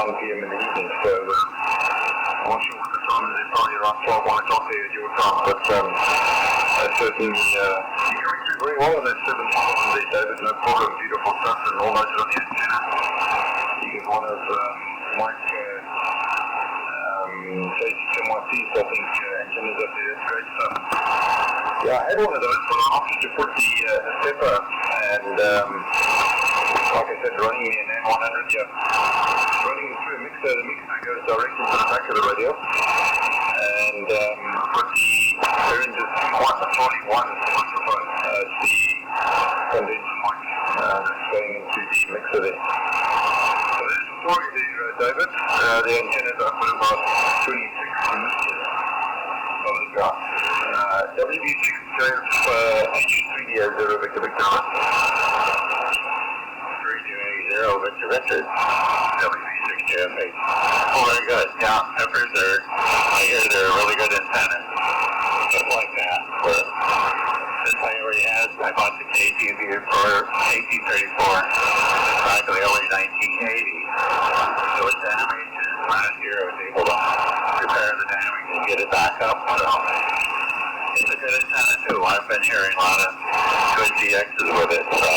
p.m. in the evening, so I'm not sure what the time is. It's probably around 12, 1 o'clock there at your time, but certainly you're going through very well on that 7,000 there, David, no problem, beautiful stuff, and all those on the antenna. You get one of Mike MYC's, I think, antennas up there. That's great stuff. Yeah, I had one of those, but I opted to put the stepper, and like I said, running the N100, running through a mixer. The mixer goes directly to the back of the radio, and put the Behringer's C1, the Charlie 1 microphone, the condenser mic that's going into the mixer there. So there's the story there, David. The antenna's up at about 26 meters of the ground. WB6JF 3D0 Victor Victor. Victor Victor. WB6JF8. Oh, very good. Yeah, peppers are, I hear they're really good antennas. Just like that. But this I already has, I bought the KT34 back in the early 1980. It was damaged, and last year I was able to repair the damage and get it back up. So it's a good antenna too. I've been hearing a lot of good GXs with it, so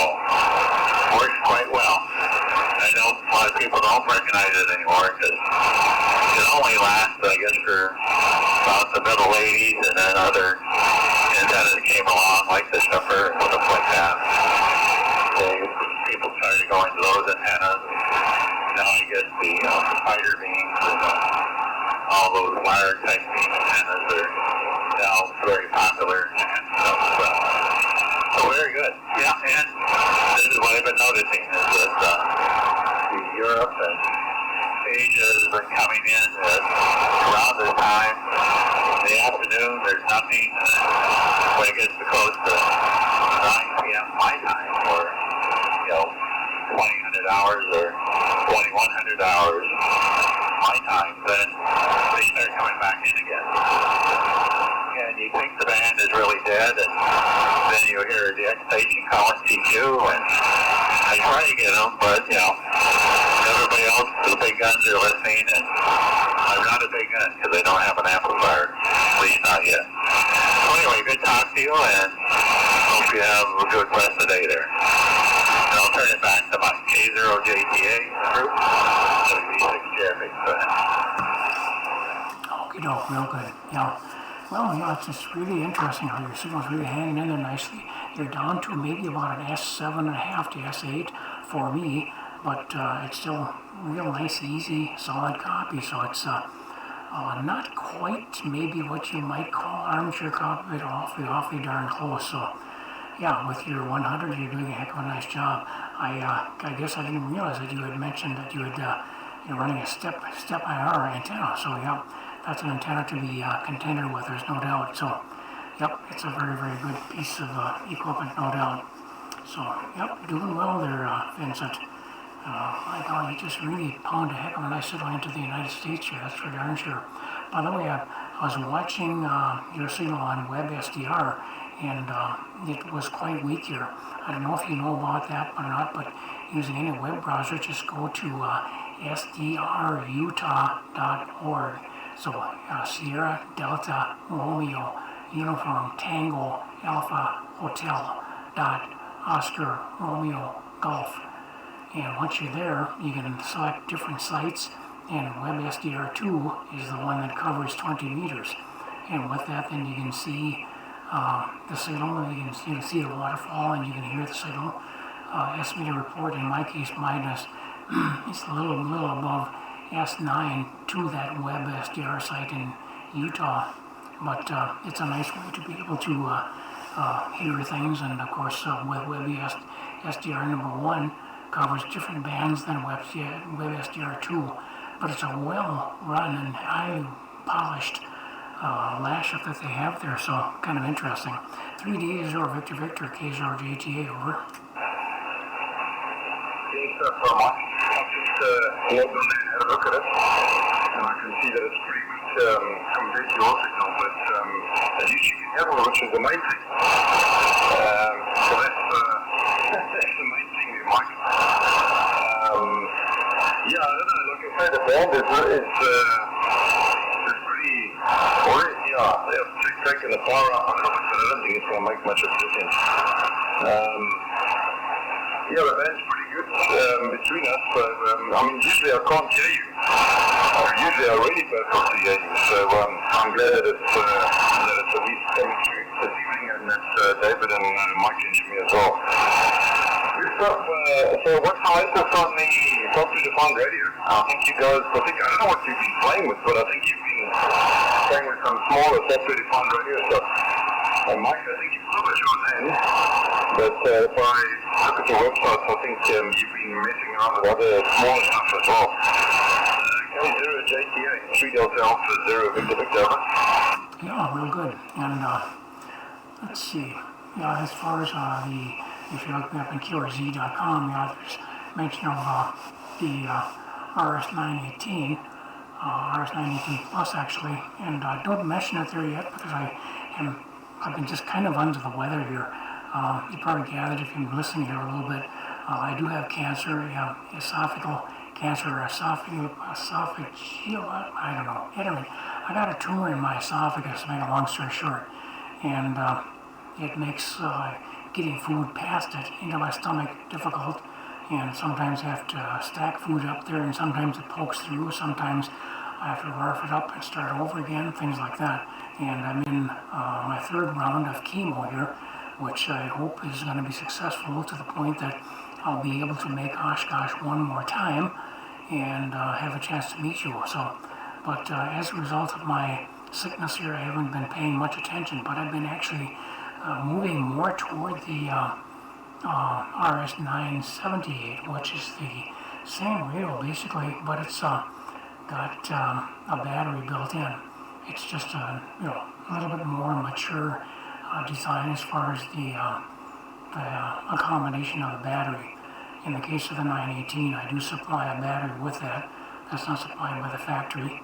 works quite well. I know a lot of people don't recognize it anymore because it only lasts, I guess, for about the middle 80s, and then other antennas came along, like the Shuffer and stuff like that. People started going to those antennas. Now I guess the spider beams and all those wire type beam antennas are now very popular and stuff. So very good. Yeah, and this is what I've been noticing is that Europe and Asia has been coming in around this time. In the afternoon, there's nothing. When it gets close to 9 p.m. my time, or 2000 hours or 2100 hours my time, then they start coming back in again. And you think the band is really dead, and then you hear the X station calling TQ, and I try to get them, but everybody else, the big guns are listening, and I'm not a big gun because I don't have an amplifier, at least not yet. So anyway, good talk to you, and hope you have a good rest of the day there. And I'll turn it back to my K0JTA group, WB6JF8. Okay, no, real good. Yeah. Well, it's just really interesting how your signal's really hanging in there nicely. You're down to maybe about an S7.5 to S8 for me, but it's still real nice, easy, solid copy. So it's not quite maybe what you might call armchair copy, but awfully darn close. So yeah, with your 100, you're doing a heck of a nice job. I guess I didn't realize that you had mentioned that you had you're running a step IR antenna. So yeah. That's an antenna to be contended with, there's no doubt. So, yep, it's a very, very good piece of equipment, no doubt. So, yep, doing well there, Vincent. My God, you just really pound a heck of a nice signal into the United States here, that's for darn sure. By the way, I was watching your signal on WebSDR, and it was quite weak here. I don't know if you know about that or not, but using any web browser, just go to sdrutah.org. So, Sierra Delta Romeo Uniform Tango Alpha Hotel Oscar Romeo Golf. And once you're there, you can select different sites, and WebSDR2 is the one that covers 20 meters. And with that, then you can see the signal, you can see the waterfall, and you can hear the signal. Estimated report, in my case, minus, it's a little above S9 to that WebSDR site in Utah, but it's a nice way to be able to hear things, and of course with WebSDR number 1 covers different bands than WebSDR 2, but it's a well run and highly polished lash up that they have there, so kind of interesting. 3D0 Victor Victor K0JTA, over. Thanks so much. I've just logged on there and had a look at it, and I can see that it's pretty weak compared to your signal, but at least you can hear it, which is the main thing. So that's the main thing there, Mike. Yeah, I don't know, look, you say, the band is pretty, they've taken the fire up a little bit, but I don't think it's going to make much of a difference. Yeah, the band's pretty good between us, so, usually I can't hear you. Usually I really perfectly hear you, so I'm glad that it's at least coming through this evening, and that David and Mike can hear me as well. Good stuff. So what's the latest on the software defined radio? I don't know what you've been playing with, but I think you've been playing with some smaller software defined radio stuff. And Mike, I think you've still got yours in, but if I look at your website, I think you've been messing around with other smaller stuff as well. K0JTA, 3 Delta Alpha 0 Victor Victor. Yeah, real good. And let's see. Yeah, as far as if you look me up in K0JTA.com, there's mention of the RS918, RS918 Plus actually, and don't mention it there yet because I've been just kind of under the weather here. You probably gathered if you've been listening here a little bit. I do have cancer, esophageal cancer, esophageal, I don't know. Anyway, I got a tumor in my esophagus, to make a long story short, and it makes getting food past it into my stomach difficult, and sometimes I have to stack food up there, and sometimes it pokes through, sometimes I have to rough it up and start over again, things like that. And I'm in my 3rd round of chemo here, which I hope is going to be successful to the point that I'll be able to make Oshkosh one more time and have a chance to meet you. So, but as a result of my sickness here, I haven't been paying much attention, but I've been actually moving more toward the RS978, which is the same radio basically, but it's got a battery built in. It's just a little bit more mature design as far as the accommodation of the battery. In the case of the 918, I do supply a battery with that. That's not supplied by the factory.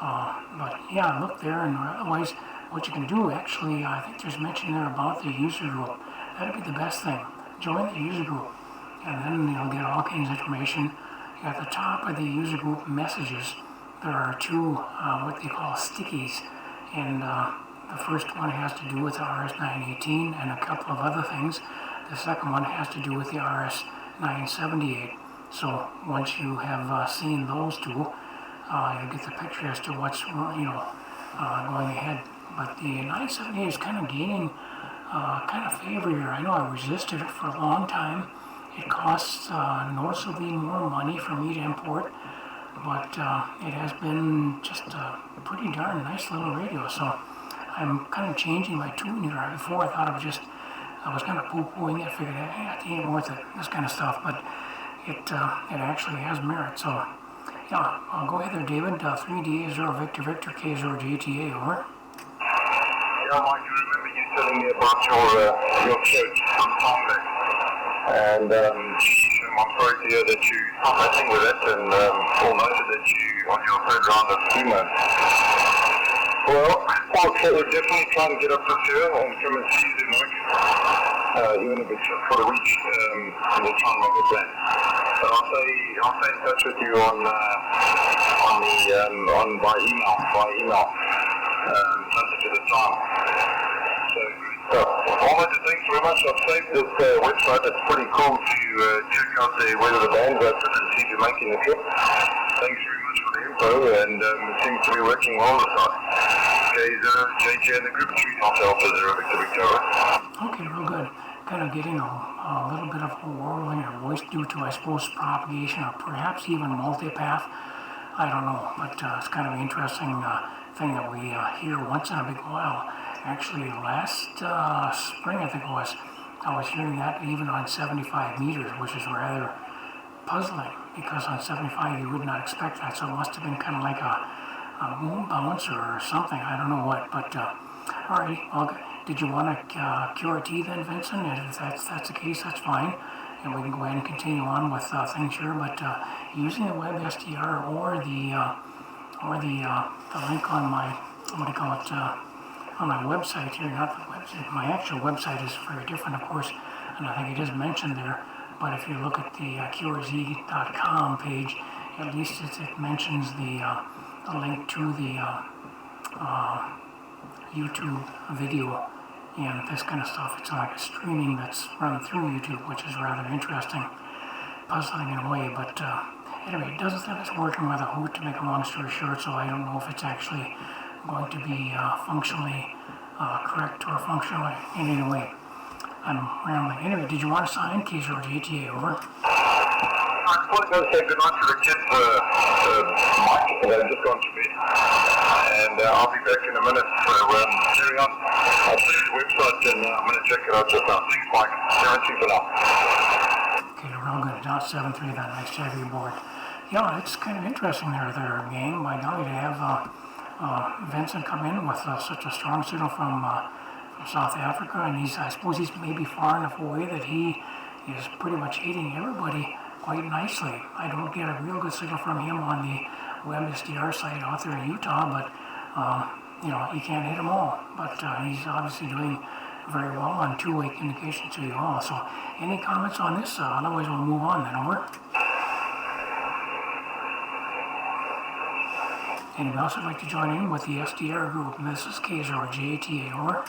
But yeah, look there, and otherwise, what you can do actually, I think there's mention there about the user group. That'd be the best thing. Join the user group, and then you'll get all kinds of information. At the top of the user group messages, there are 2 what they call stickies, and the first one has to do with the RS918 and a couple of other things. The second one has to do with the RS978. So once you have seen those 2, you get the picture as to what's going ahead. But the 978 is kind of gaining kind of favor here. I know I resisted it for a long time. It costs noticeably more money for me to import, but it has been just a pretty darn nice little radio. So I'm kind of changing my tune here. Before I thought I was kind of poo-pooing it, figured it ain't worth it, this kind of stuff, but it actually has merit. So yeah, I'll go ahead there, David. 3DA0 Victor Victor K0JTA, over. Yeah, Mike, you remember you telling me about your church some time back, and I'm sorry to hear that you are messing with it, and all noted that you on your 3rd round of chemo. Well, we'll definitely try and get up this year and come and see you, Mike. Even if it's just for the week, we'll try and make a plan. But I'll stay in touch with you by email, closer to the time. So, Almost, thanks very much. I've saved this website. It's pretty cool to check out whether the band's open and see if you're making the trip. Thanks very much for the info, and it seems to be working well this time. K0JTA in the group, 3 Delta Alpha 0 Victor Victor. Okay, real good. Kind of getting a little bit of a whirling of voice due to, I suppose, propagation or perhaps even multipath. I don't know, but it's kind of an interesting thing that we hear once in a big while. Actually, last spring, I think it was, I was hearing that even on 75 meters, which is rather puzzling because on 75 you would not expect that. So it must have been kind of like a moon bouncer or something. I don't know what, but all right. Well, did you want to QRT then, Vincent? If that's the case, that's fine. And we can go ahead and continue on with things here. But using the web SDR or the link on my on my website here, not the website. My actual website is very different, of course, and I think it is mentioned there. But if you look at the K0JTA.com page, at least it mentions the link to the YouTube video and this kind of stuff. It's like a streaming that's run through YouTube, which is rather interesting, puzzling in a way. But anyway, it doesn't say it's working with a hoot, to make a long story short, so I don't know if it's actually going to be functionally correct or functional in any way. I'm rambling. Anyway, did you want to sign K0JTA over? I was going to say good luck to the kids, Mike, that have just gone to bed. And I'll be back in a minute for carry on. I'll see the website and I'm going to check it out just now. Thanks, Mike. Guarantee for now. Okay, we're all good. Dot 73, that nice to have you aboard. Yeah, it's kind of interesting there, gang. By golly, to have Vincent come in with such a strong signal from South Africa, and I suppose he's maybe far enough away that he is pretty much hitting everybody quite nicely. I don't get a real good signal from him on the WebSDR site out there in Utah, but he can't hit them all. But he's obviously doing very well on two-way communication to you all. So any comments on this? Otherwise we'll move on then. Over. Anyone else would like to join in with the SDR group? And this is K0JTA. Over.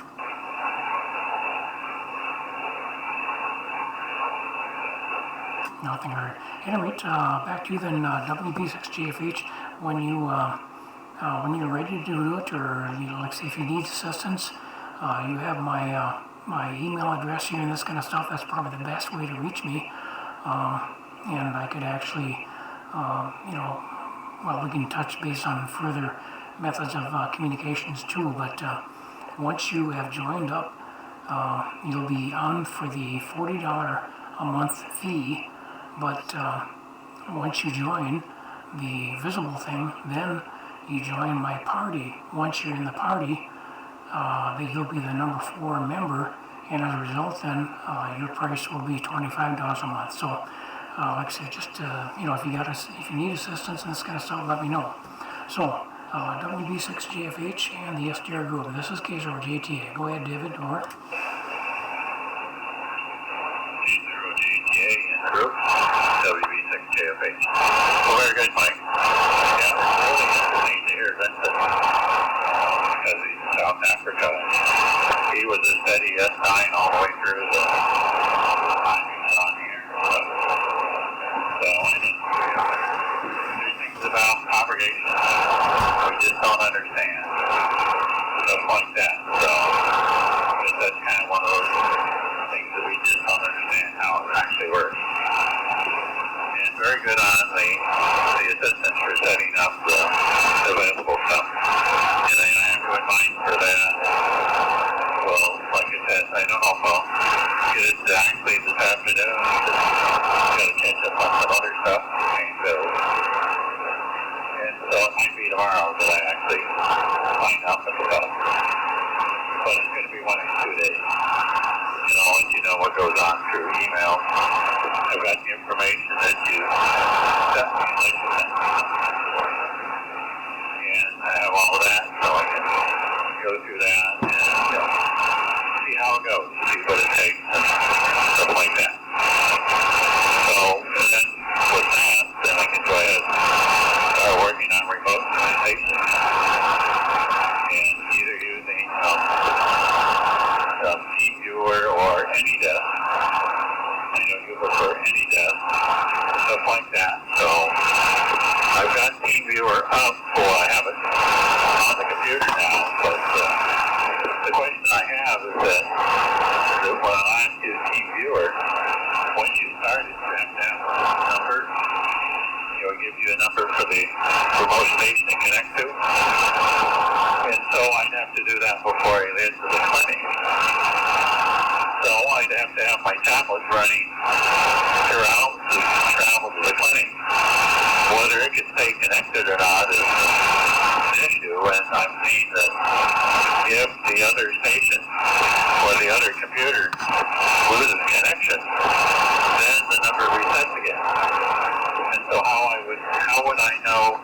Nothing heard. Anyway, back to you then, WB6GFH. When you're ready to do it, or like say if you need assistance, you have my email address here and this kind of stuff. That's probably the best way to reach me. And I could actually, we can touch base on further methods of communications too. But once you have joined up, you'll be on for the $40 a month fee. But once you join the visible thing, then you join my party. Once you're in the party, you'll be the number 4 member, and as a result, then your price will be $25 a month. So, like I said, just if you need assistance and this kind of stuff, let me know. So, WB6GFH and the SDR group. This is K0JTA. Go ahead, David. Over. K0JTA in the group. WB6JFH. Well, very good, Mike. Yeah, really interesting to hear Vincent, because he's in South Africa. He was a steady S9 all the way through the time he was on here. So, there's things about propagation we just don't understand. Stuff like that. So, that's kind of one of those things that we just don't understand how it actually works. And very good on the assistance for setting up the available stuff. And I have to remind for that. Well, like I said, I don't know if I'll get it actually this afternoon. Got to catch up on some other stuff. And so it might be tomorrow that I actually sign up and stuff. But it's going to be 1 or 2 days. And I'll let you know what goes on through email. I've got the information that you sent me, and I have all of that, so I can go through that and see how it goes, see what it takes, and stuff like that. So, and then with that, then I can go ahead and start working on remote communication, and either using TeamViewer or AnyDesk. I know you prefer AnyDesk, stuff like that. So I've got TeamViewer up, well, I have it on the computer now, but the question I have is that when I ask you TeamViewer, once you start it, you have to have a number. It'll give you a number for the remote station to connect to. And so I'd have to do that before I get to the clinic. So I'd have to have my tablet running throughout to travel to the clinic. Whether it can stay connected or not is an issue, and I've seen that if the other station or the other computer loses connection, then the number resets again. And so how would I know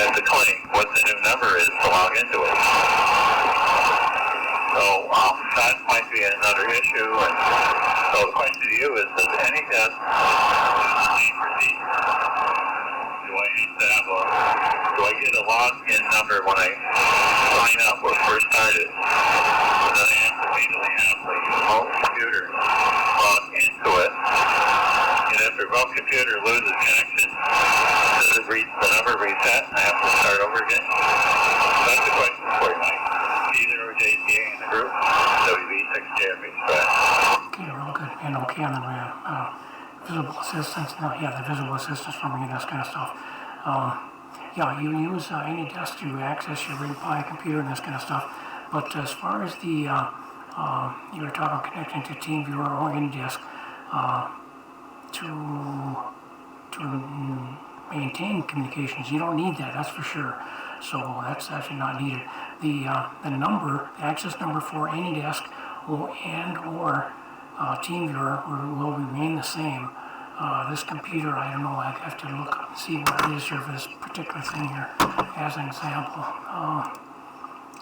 at the clinic what the new number is to log into it? So that might be another issue. And so the question to you is, does AnyDesk same procedure? Do I needs to have so I get a login number when I sign up or first started. And then I have to manually have the remote computer log into it. And if the remote computer loses connection, the number reset and I have to start over again. So that's the question for you, Mike. K0JTA in the group, WB6JFH. Okay, real good. And okay on the visible assistance. No, yeah, the visible assistance for me, this kind of stuff. Yeah, you use AnyDesk to access your RigPi computer and this kind of stuff. But as far as the, you were talking connecting to TeamViewer or AnyDesk to maintain communications, you don't need that, that's for sure. So that's actually not needed. The number, the access number for AnyDesk or TeamViewer will remain the same. This computer, I don't know, I have to look up and see what it is here for this particular thing here as an example.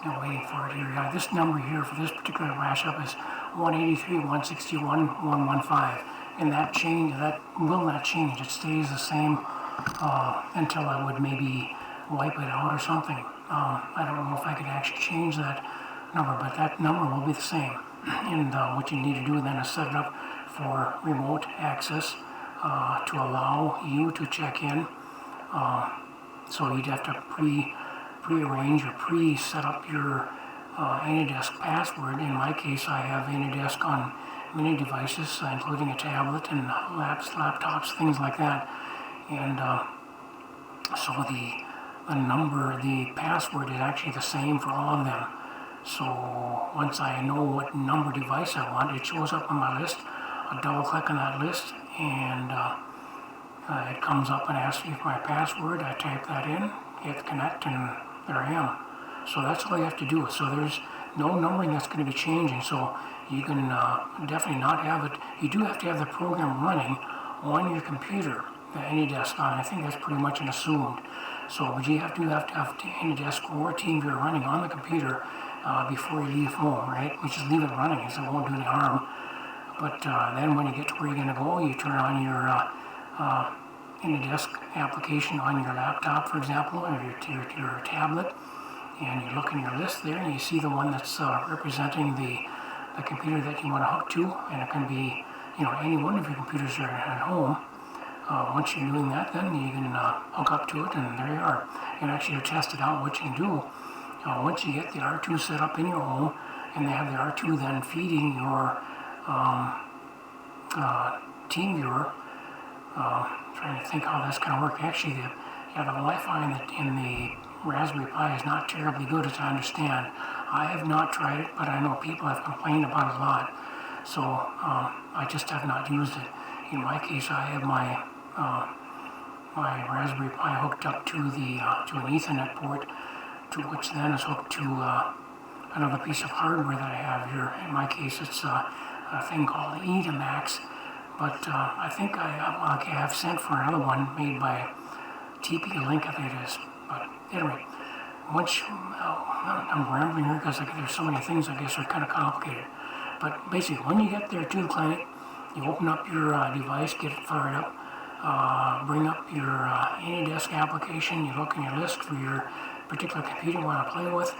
I'm waiting for it here. Yeah, this number here for this particular mashup is 183.161.115, and that will not change. It stays the same until I would maybe wipe it out or something. I don't know if I could actually change that number, but that number will be the same. And what you need to do then is set it up for remote access to allow you to check in. So you'd have to prearrange or set up your AnyDesk password. In my case, I have AnyDesk on many devices, including a tablet and laptops, things like that. And so the password is actually the same for all of them. So once I know what number device I want, it shows up on my list. I double click on that list and it comes up and asks me for my password. I type that in, hit connect, and there I am. So that's all you have to do. So there's no numbering that's going to be changing. So you can definitely not have it. You do have to have the program running on your computer, the AnyDesk on. I think that's pretty much an assumed. So but you have to have AnyDesk or TeamViewer running on the computer before you leave home, right? Which is leave it running, so it won't do any harm. But then when you get to where you're going to go, you turn on your AnyDesk application on your laptop, for example, or your tablet, and you look in your list there, and you see the one that's representing the computer that you want to hook to, and it can be, any one of your computers are at home. Once you're doing that, then you can hook up to it, and there you are. And actually test it out, what you can do. Once you get the R2 set up in your home, and they have the R2 then feeding your TeamViewer, trying to think how that's going to work. Actually, the Wi-Fi in the Raspberry Pi is not terribly good, as I understand. I have not tried it, but I know people have complained about it a lot. So I just have not used it. In my case, I have my Raspberry Pi hooked up to an Ethernet port, to which then is hooked to another piece of hardware that I have here. In my case, it's a thing called Etamax, but I think I have sent for another one made by TP-Link, I think it is. But anyway, once I'm rambling here because there's so many things, I guess, are kind of complicated. But basically, when you get there to the clinic, you open up your device, get it fired up, bring up your AnyDesk application, you look in your list for your particular computer you want to play with,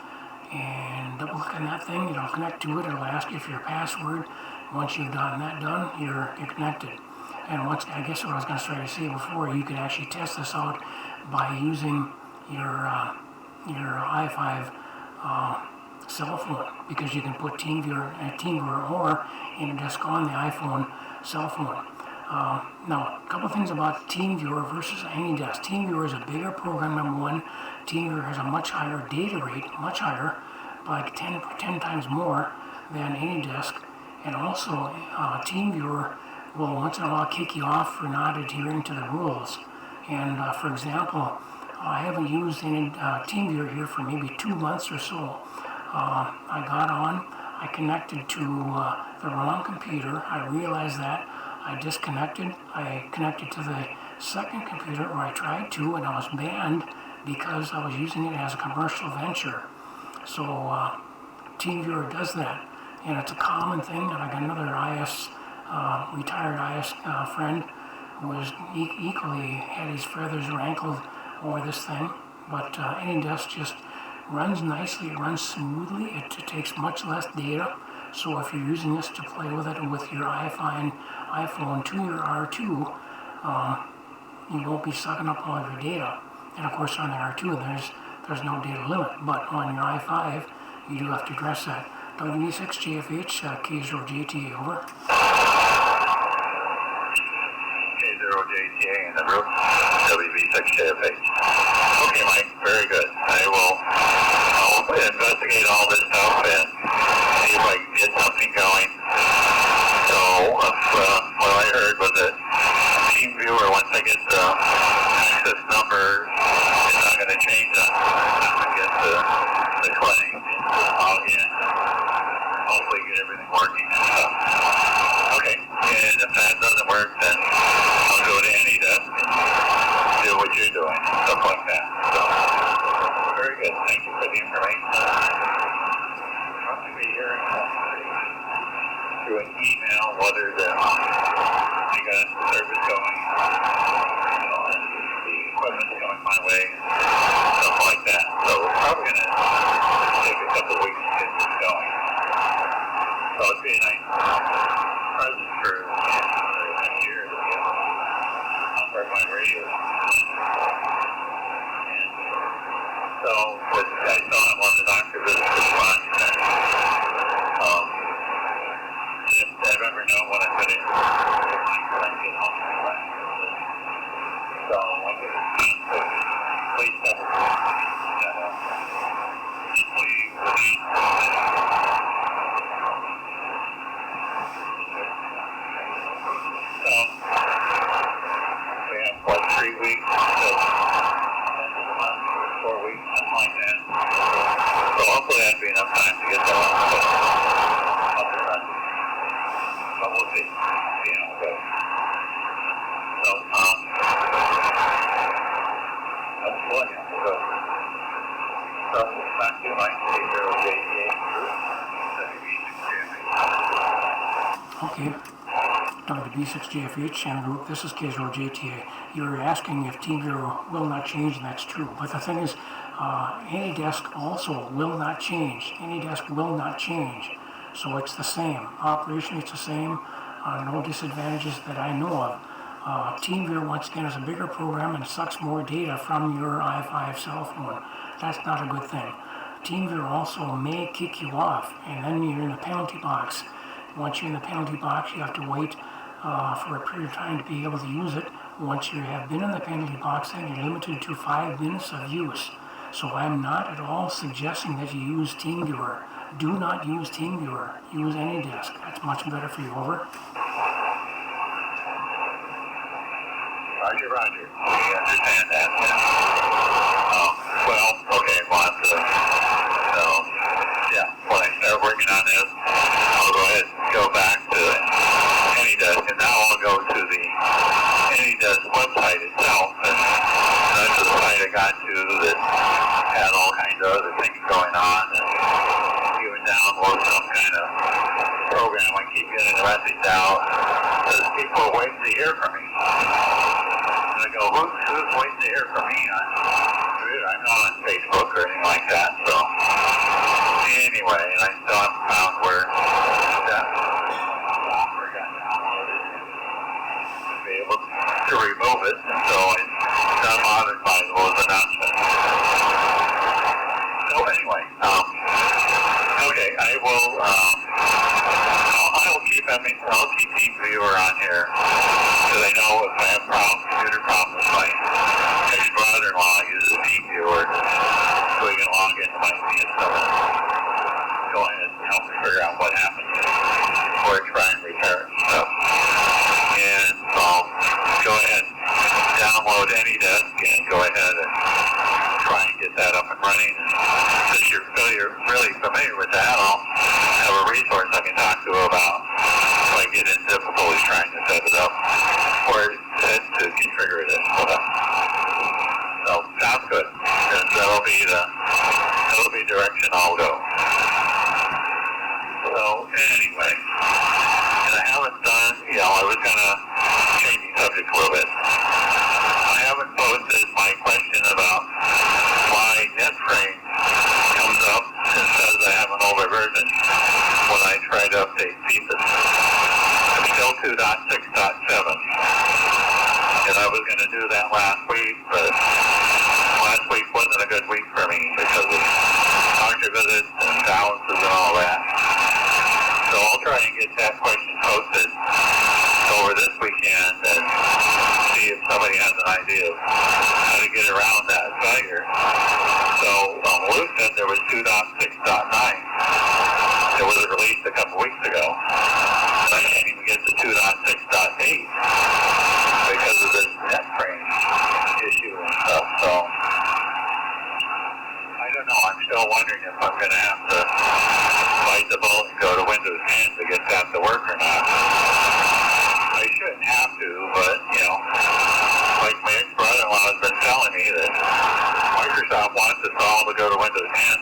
and double click on that thing, it'll connect to it, it'll ask you for your password. Once you've gotten that done, you're connected. And once, I guess what I was going to try to say before, you can actually test this out by using your i5 cell phone, because you can put TeamViewer or AnyDesk on the iPhone cell phone. Now, a couple things about TeamViewer versus AnyDesk. TeamViewer is a bigger program, number one. TeamViewer has a much higher data rate, much higher, like 10 times more than AnyDesk. And also, TeamViewer will once in a while kick you off for not adhering to the rules. And for example, I haven't used any TeamViewer here for maybe 2 months or so. I got on, I connected to the wrong computer. I realized that. I disconnected. I connected to the second computer, or I tried to, and I was banned because I was using it as a commercial venture. So TeamViewer does that, and it's a common thing. And I got another retired IS friend who was equally had his feathers rankled over this thing, but AnyDesk just runs nicely, it runs smoothly, it takes much less data. So if you're using this to play with it with your iPhone to your R2, you won't be sucking up all of your data. And of course on the R2 there's no data limit, but on your i5 you do have to address that. WB6JFH, K0JTA, over. K0JTA in the room, WB6JFH. Okay, Mike, very good. I'll investigate all this stuff and see if I can get something going. So, what I heard was that TeamViewer, once I get the access number, it's not going to change that. I get the clinic, log in, hopefully get everything working and stuff. Okay, and if that doesn't work, then I'll go to AnyDesk and do what you're doing, stuff like that. So, very good. Thank you for the information. Probably be hearing through an email whether they got service going, and the equipment's going my way, stuff like that. So we're probably going to take a couple weeks to get this going. So it'd be a nice present for next year to be able to operate my radio. And so I saw one of the doctor visits this month, and I never know when I'm going to get home from class. So I get a chance to please double that So we have, 3 weeks till end of the month, 4 weeks, something like that. So hopefully that'd be enough time to get that up and running. But we'll see how it goes. So, that's one. So back to my K0JTA group. Okay. WB6JFH channel group, this is K0JTA. You were asking if TeamViewer will not change, and that's true. But the thing is, AnyDesk also will not change. AnyDesk will not change. So it's the same. Operationally, it's the same. No disadvantages that I know of. TeamViewer, once again, is a bigger program and sucks more data from your i5 cell phone. That's not a good thing. TeamViewer also may kick you off, and then you're in the penalty box. Once you're in the penalty box, you have to wait for a period of time to be able to use it. Once you have been in the penalty box, then you're limited to 5 minutes of use. So I'm not at all suggesting that you use TeamViewer. Do not use TeamViewer. Use AnyDesk. That's much better for you. Over. Roger, Roger. We understand that. Well, okay, we'll have to, when I start working on this, I'll go ahead and go back to AnyDesk, and now I'll go to the AnyDesk website itself, and that's the site I got to that had all kinds of other things going on, and even download some kind of program. I keep getting the message out, says people are waiting to hear from me. And I go, who's waiting to hear from me? I'm not on Facebook or anything like that, so anyway, and I still haven't found where that software got downloaded to be able to remove it, and so it's not bothered by those announcements. So anyway, okay, I'll keep TeamViewer on here, because I know if I have computer problems, my ex-brother-in-law uses TeamViewer, so he can log into my CSM and go ahead and help me figure out what happened, or try and repair it and stuff. And so I'll go ahead and download AnyDesk and go ahead and try and get that up and running. Since you're really familiar with that, I'll have a resource I can talk to about if I get in difficulties trying to set it up or to configure it and set up. So sounds good. And that'll be the direction I'll go. So anyway, and I haven't done, I was gonna change the subject a little bit. I haven't posted my question of to go to Windows 10,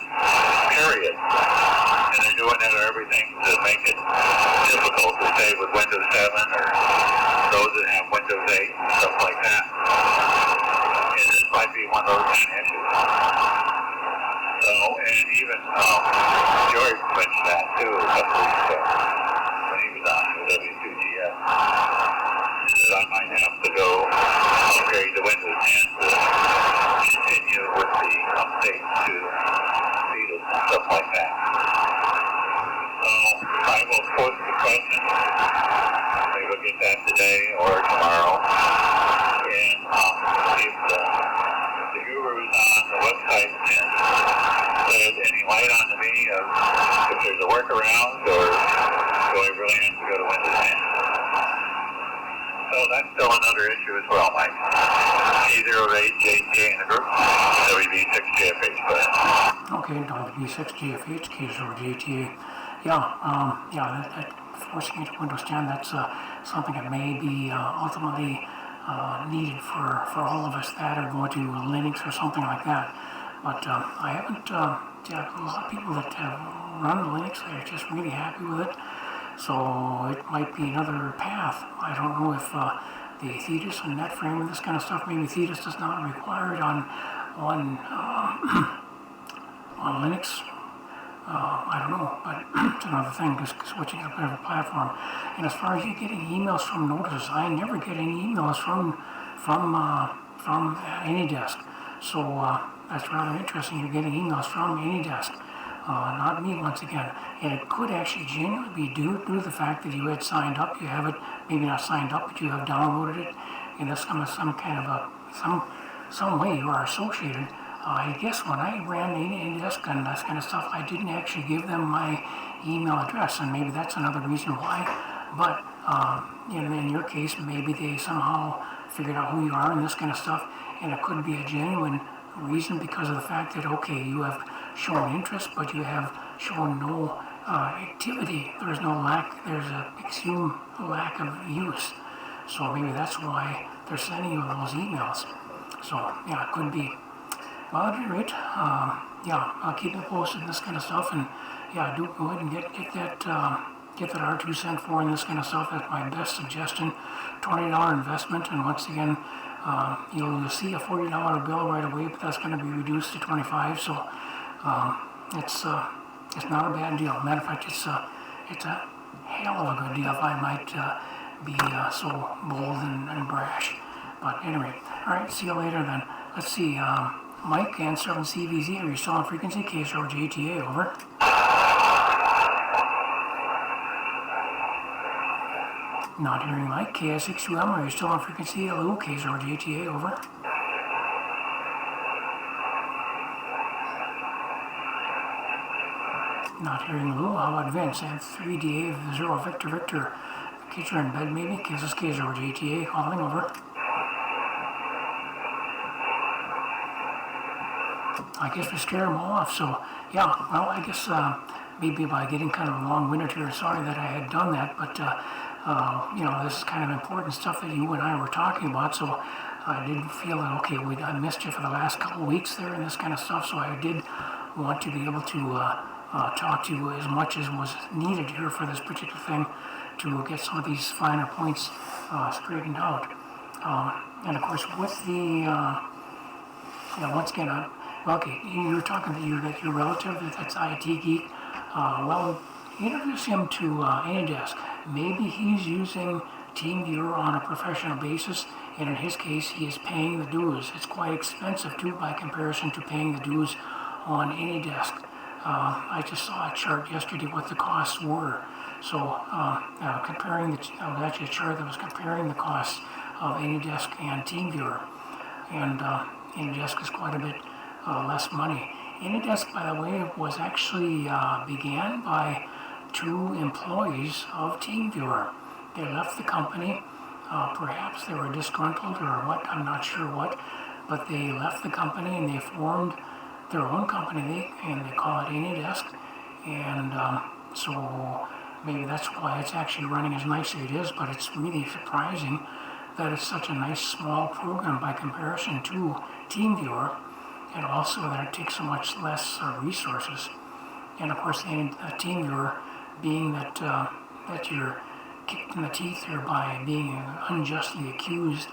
period. And they're doing that or everything to make it difficult to stay with Windows 7 or those that have Windows 8 and stuff like that. And this might be one of those kind of issues. So, and even George mentioned that too a couple weeks ago when he was on with W2GS. That I might have to go upgrade to Windows 10 to continue with the updates to Beatles and stuff like that. So I will post the question. Maybe we'll get that today or tomorrow. And see if the gurus on the website can shed any light on to me of if there's a workaround or do I really have to go to Windows 10. So that's still another issue as well, Mike. K0JTA in the group, WB6JFH, go ahead. Okay, WB6JFH, K0JTA. Yeah, that forcing me to Windows 10, that's something that may be ultimately needed for all of us that are going to Linux or something like that. But I haven't, a lot of people that have run Linux, they're just really happy with it. So it might be another path. I don't know if the Thetis and NetFrame and this kind of stuff, maybe Thetis is not required on Linux. I don't know, but it's another thing, just switching up every platform. And as far as you getting emails from notices, I never get any emails from AnyDesk. So that's rather interesting. You're getting emails from AnyDesk. Not me once again. And it could actually genuinely be due to the fact that you had signed up. You have it, maybe not signed up, but you have downloaded it in some kind of some way you are associated. I guess when I ran AnyDesk and that kind of stuff, I didn't actually give them my email address, and maybe that's another reason why. But in your case, maybe they somehow figured out who you are and this kind of stuff, and it could be a genuine reason because of the fact that, okay, you have shown interest, but you have shown no activity. There's a extreme lack of use. So maybe that's why they're sending you those emails. So, yeah, it could be. Well, at any rate, I'll keep you posted on this kind of stuff, and yeah, do go ahead and get that R2 sent for and this kind of stuff. That's my best suggestion. $20 investment, and once again, you'll see a $40 bill right away, but that's going to be reduced to $25. So it's not a bad deal. Matter of fact, it's a hell of a good deal if I might be so bold and brash. But anyway, all right, see you later then. Let's see. Mike and 7CVZ, are you still on frequency? K0JTA, over. Not hearing Mike. KS6UM, are you still on frequency? Hello, K0JTA, over. Not hearing Lou. How about Vince? And 3DA, 0 Victor Victor. Kids are in bed maybe. K0JTA, calling, over. I guess we scared them all off, so yeah, well, I guess maybe by getting kind of long-winded here, sorry that I had done that, but this is kind of important stuff that you and I were talking about, so I did feel that, okay, I missed you for the last couple of weeks there and this kind of stuff, so I did want to be able to talk to you as much as was needed here for this particular thing to get some of these finer points straightened out. And of course, with the, once again, okay, you were talking that your relative, that's IT Geek. Well, introduce him to AnyDesk. Maybe he's using TeamViewer on a professional basis, and in his case, he is paying the dues. It's quite expensive, too, by comparison to paying the dues on AnyDesk. I just saw a chart yesterday what the costs were. So, comparing actually a chart that was comparing the costs of AnyDesk and TeamViewer. And AnyDesk is quite a bit less money. AnyDesk, by the way, was actually began by 2 employees of TeamViewer. They left the company. Perhaps they were disgruntled or what, I'm not sure what, but they left the company and they formed their own company, and they call it AnyDesk. And so maybe that's why it's actually running as nicely as it is, but it's really surprising that it's such a nice small program by comparison to TeamViewer. and also that it takes so much less resources. And of course, the team viewer, being that you're kicked in the teeth here by being unjustly accused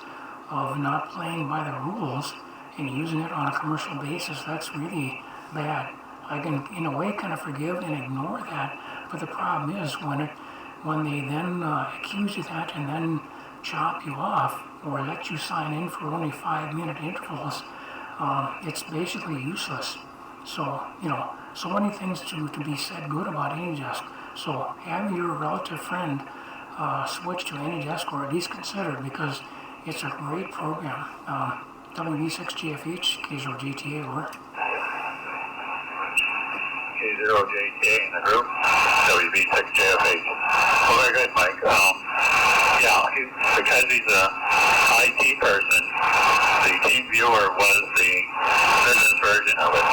of not playing by the rules and using it on a commercial basis, that's really bad. I can, in a way, kind of forgive and ignore that, but the problem is when they then accuse you of that and then chop you off or let you sign in for only 5-minute intervals, it's basically useless. So, so many things to be said good about AnyDesk. So have your relative friend switch to AnyDesk, or at least consider it, because it's a great program. WB6GFH, K0JTA, over. K0JTA in the group, WB6JFH. Well, very good, Mike. Because he's a IT person, the team viewer was the business version of it,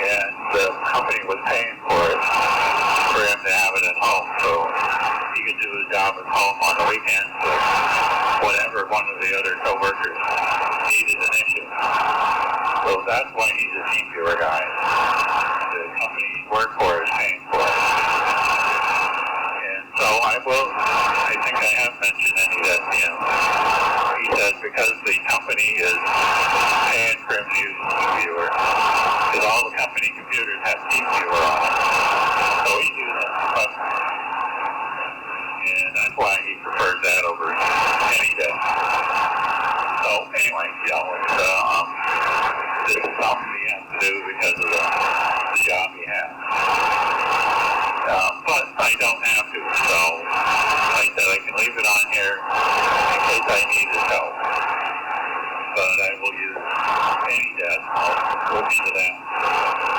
and the company was paying for it for him to have it at home, so he could do his job at home on the weekends or whatever one of the other co-workers needed an issue. So that's why he's a team viewer guy. The company he worked for is paying for it. And so I think I have mentioned that, he says because the company is paying for him to use team viewer, because all the company computers have team viewer on it. So he uses it. And that's why he prefers that over AnyDesk. So anyway, this is something he has to do because of the job he has. But I don't have to, so I said I can leave it on here in case I need his help. But I will use AnyDesk. I'll look into that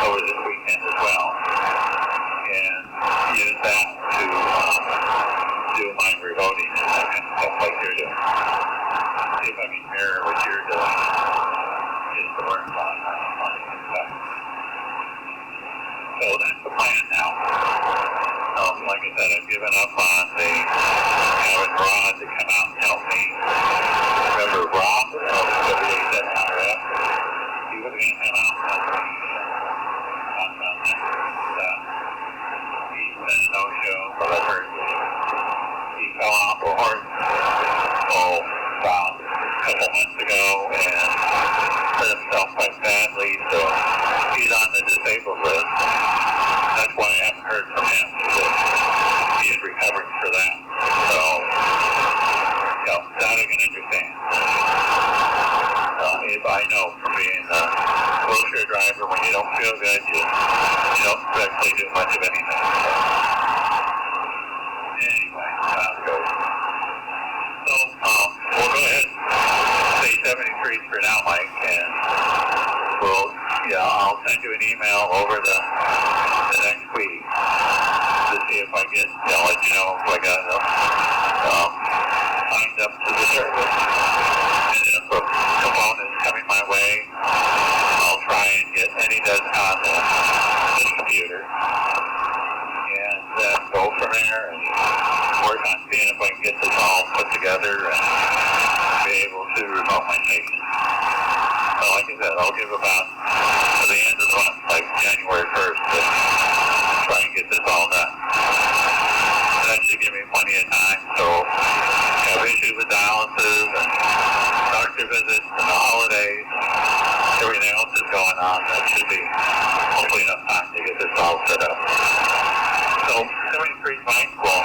over this weekend as well, and use that to do my remoting and that kind of stuff like you're doing. See if I can mirror what you're doing, just to work on stuff. So that's the plan now. Like I said, I've given up on having Rod to come out and help me. Remember Rob, WB6GFH? He was going to come out and help me on that stuff. He's been a no-show, but I've heard he fell off a horse about a couple months ago and hurt himself quite badly, so he's on the disabled list. That's why I haven't heard from him, because he is recovering for that. So, that I can understand. If I know from being a wheelchair driver, when you don't feel good, you don't actually do much of anything. Anyway, that's good. So, we'll go ahead and say 73 for now, Mike, and I'll send you an email over the next week to see if I get, let you know if I got signed up to the service. And if a component is coming my way, I'll try and get AnyDesk on this computer, and then go from there and work on seeing if I can get this all put together and be able to remote my station. So like I said, I'll give about to the end of the month, like January 1st, to try and get this all done. That should give me plenty of time. So I have issues with dialysis and doctor visits and the holidays, everything else that's going on. That should be hopefully enough time to get this all set up. So 73 Mike, we'll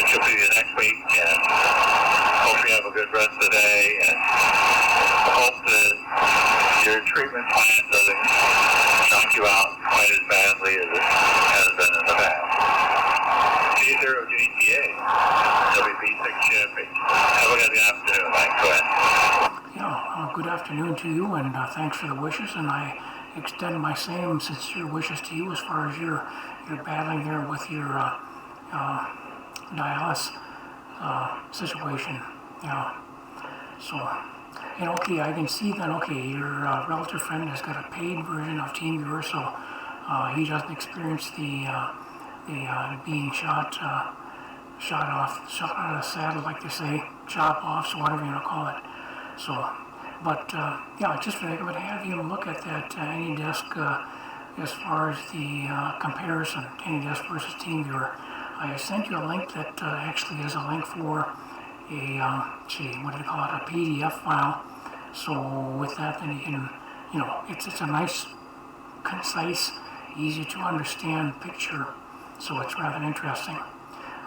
catch up with you next week, and hope you have a good rest of the day, and hope that your treatment plan doesn't knock you out quite as badly as it has been in the past. K0JTA, WB6GFH. Have a good afternoon, Mike. Go ahead. Yeah, good afternoon to you, and thanks for the wishes, and I extend my same sincere wishes to you as far as you're battling there with your dialysis situation. Yeah. So, and okay, I can see that, okay, your relative friend has got a paid version of TeamViewer, so he doesn't experience the being shot out of the saddle, like they say, chop offs, or whatever you want to call it. So, But yeah, just very good to have you look at that AnyDesk as far as the comparison, AnyDesk versus TeamViewer. I sent you a link that actually is a link for a, what do they call it, a PDF file. So with that, then you can, it's a nice, concise, easy to understand picture. So it's rather interesting.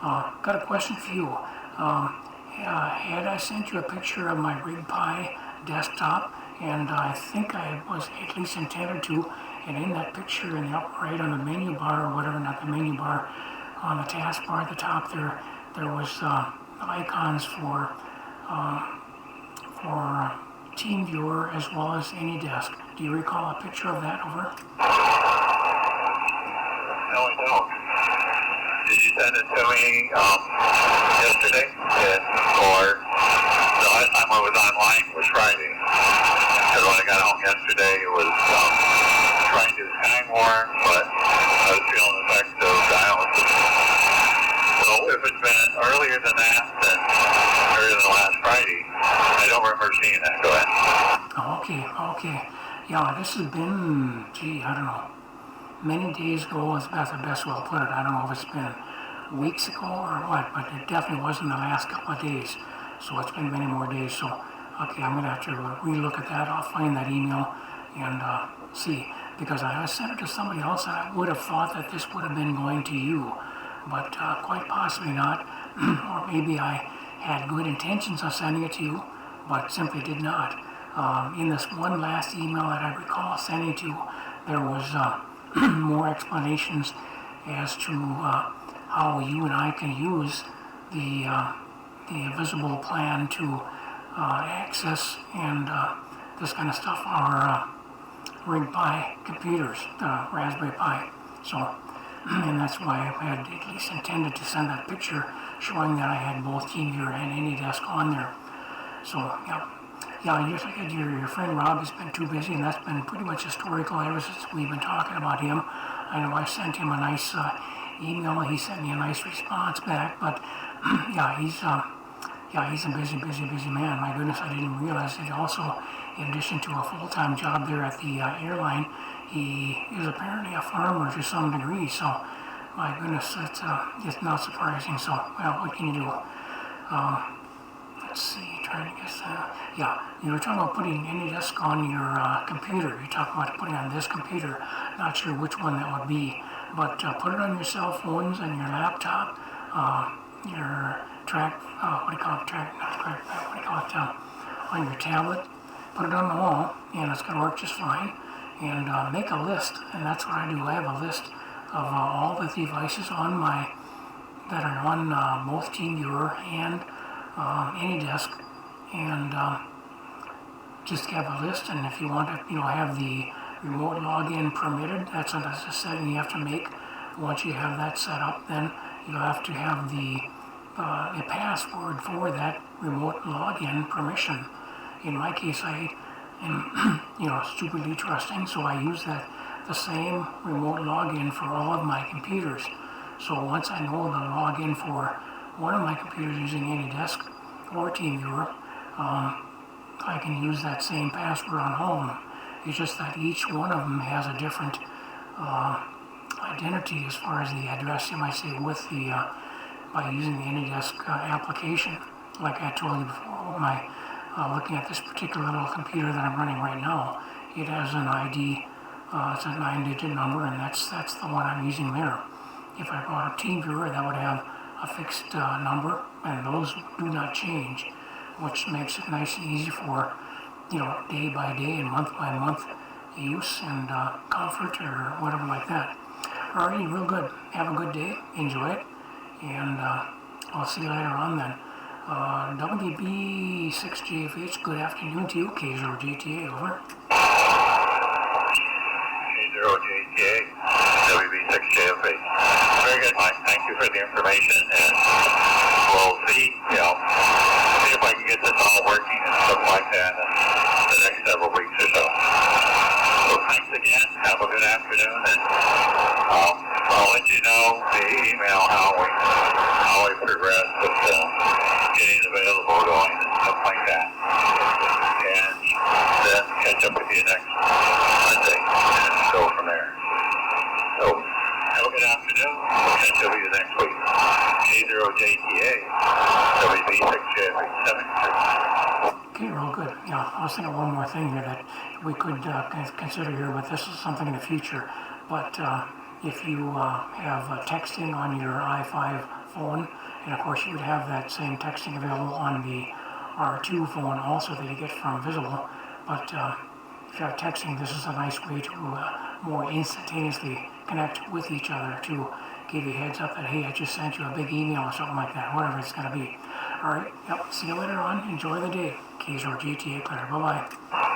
Got a question for you. Had I sent you a picture of my RigPi desktop, and I think I was at least intended to, and in that picture in the upper right on the menu bar or whatever, not the menu bar, on the taskbar at the top there was icons for TeamViewer as well as AnyDesk. Do you recall a picture of that over? No, I don't. Did you send it to me yesterday? Or the last time I was online was Friday. Because when I got home yesterday, it was trying to time warm, but I was feeling the effects of dialysis. So if it's been earlier than that, then earlier than last Friday, I don't remember seeing that. Go ahead. Okay. Yeah, this has been, I don't know, many days ago is about the best way to put it. I don't know if it's been weeks ago or what, but it definitely wasn't the last couple of days. So it's been many more days. So, okay, I'm going to have to relook at that. I'll find that email and see. Because I sent it to somebody else and I would have thought that this would have been going to you. But quite possibly not. Or maybe I had good intentions of sending it to you, but simply did not. In this one last email that I recall sending to you, there was more explanations as to how you and I can use the visible plan to access and this kind of stuff our RigPi computers, Raspberry Pi. So, and that's why I had at least intended to send that picture showing that I had both TeamViewer and AnyDesk on there. So, yeah, you said your friend Rob has been too busy, and that's been pretty much historical ever since we've been talking about him. I know I sent him a nice email. He sent me a nice response back, but he's a busy man. My goodness, I didn't realize that also, in addition to a full-time job there at the airline, he is apparently a farmer to some degree. So, my goodness, it's not surprising. So, well, what can you do? Let's see, trying to guess. You were talking about putting AnyDesk on your computer. You talked about putting it on this computer. Not sure which one that would be, but put it on your cell phones and your laptop, your on your tablet. Put it on the wall, and it's going to work just fine. And make a list, and that's what I do. I have a list of all the devices that are on both TeamViewer and AnyDesk, and just have a list. And if you want to, have the remote login permitted, that's a setting you have to make. Once you have that set up, then you'll have to have the password for that remote login permission. In my case, I am, stupidly trusting, so I use the same remote login for all of my computers. So once I know the login for one of my computers using AnyDesk or TeamViewer, I can use that same password on all of them. It's just that each one of them has a different identity as far as the address, you might say, with by using the AnyDesk application. Like I told you before, looking at this particular little computer that I'm running right now, it has an ID. It's a 9-digit number, and that's the one I'm using there. If I brought up TeamViewer, that would have a fixed number, and those do not change, which makes it nice and easy for, day by day and month by month use and comfort or whatever like that. Alrighty, real good. Have a good day. Enjoy it, and I'll see you later on then. WB6JFH, good afternoon to you. K0JTA, over. K0JTA, WB6JFH. Very good, Mike. Thank you for the information, and we'll see if I can get this all working and stuff like that in the next several weeks or so. So thanks again. Have a good afternoon, and I'll let you know via email how we progress with getting available going and stuff like that. And we could consider here, but this is something in the future. But if you have texting on your i5 phone, and of course you would have that same texting available on the R2 phone also that you get from Visible. But if you have texting, this is a nice way to more instantaneously connect with each other, to give you a heads up that, hey, I just sent you a big email or something like that, whatever it's going to be. All right, yep, see you later on. Enjoy the day. K0JTA Claire. Bye-bye.